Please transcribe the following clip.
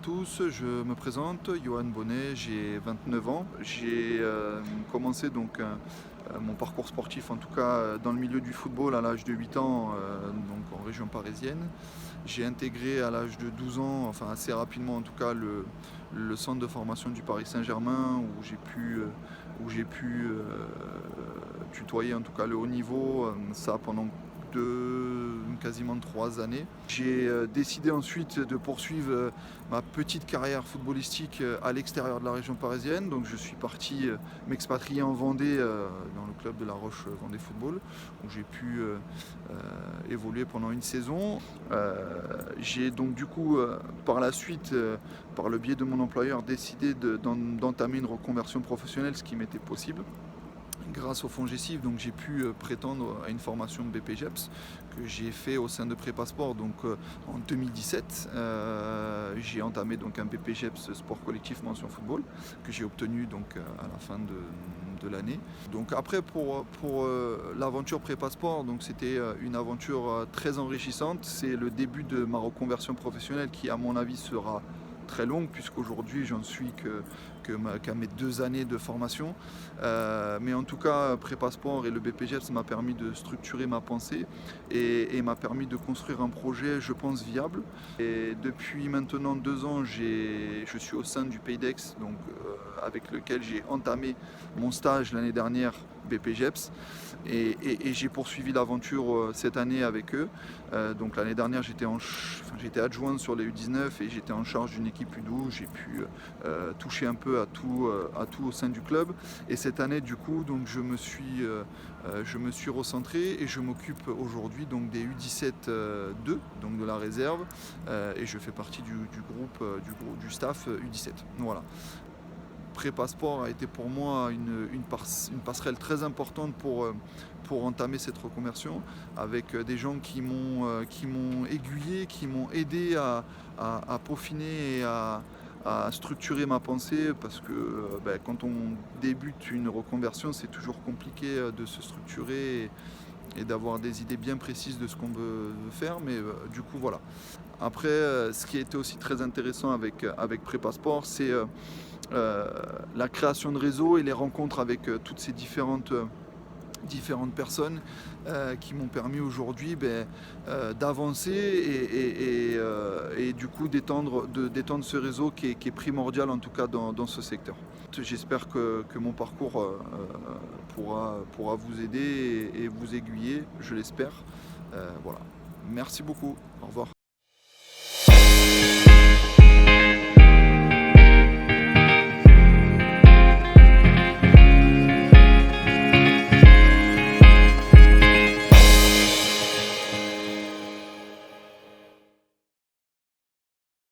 tous, je me présente, Johan Bonnet, j'ai 29 ans. J'ai commencé mon parcours sportif, en tout cas dans le milieu du football à l'âge de 8 ans, donc en région parisienne. J'ai intégré à l'âge de 12 ans, enfin assez rapidement en tout cas, le centre de formation du Paris Saint-Germain où j'ai pu tutoyer en tout cas le haut niveau, ça pendant quasiment 3 années. J'ai décidé ensuite de poursuivre ma petite carrière footballistique à l'extérieur de la région parisienne. Donc je suis parti m'expatrier en Vendée, dans le club de La Roche Vendée Football, où j'ai pu évoluer pendant une saison. J'ai donc du coup par la suite, par le biais de mon employeur, décidé d'entamer une reconversion professionnelle, ce qui m'était possible grâce au FONGECIF. Donc j'ai pu prétendre à une formation de BPGEPS que j'ai fait au sein de Prépasport en 2017. J'ai entamé donc un BPGEPS sport collectif mention football que j'ai obtenu à la fin de l'année. Donc après pour l'aventure Prépasport, donc c'était une aventure très enrichissante. C'est le début de ma reconversion professionnelle qui, à mon avis, sera très longue, puisqu'aujourd'hui j'en suis qu'à mes 2 années de formation. Mais en tout cas, Prépasport et le BPGEPS m'a permis de structurer ma pensée et m'a permis de construire un projet, je pense, viable. Et depuis maintenant 2 ans, je suis au sein du Pays d'Aix, avec lequel j'ai entamé mon stage l'année dernière, BPGEPS, et j'ai poursuivi l'aventure cette année avec eux. Donc l'année dernière, j'étais adjoint sur les U19 et j'étais en charge d'une équipe U12. J'ai pu toucher un peu à tout au sein du club. Et cette année, du coup, donc je me suis recentré et je m'occupe aujourd'hui donc des U17 2, donc de la réserve, et je fais partie du groupe du staff U17. Voilà. Prépasport a été pour moi une passerelle très importante pour entamer cette reconversion, avec des gens qui m'ont aiguillé, qui m'ont aidé à peaufiner et à structurer ma pensée, parce que quand on débute une reconversion, c'est toujours compliqué de se structurer et d'avoir des idées bien précises de ce qu'on veut faire, mais du coup voilà. Après, ce qui a été aussi très intéressant avec Prépasport, c'est la création de réseaux et les rencontres avec toutes ces différentes personnes qui m'ont permis aujourd'hui d'avancer et du coup d'étendre ce réseau qui est primordial, en tout cas dans ce secteur. J'espère que mon parcours pourra vous aider et vous aiguiller, je l'espère. Voilà. Merci beaucoup. Au revoir.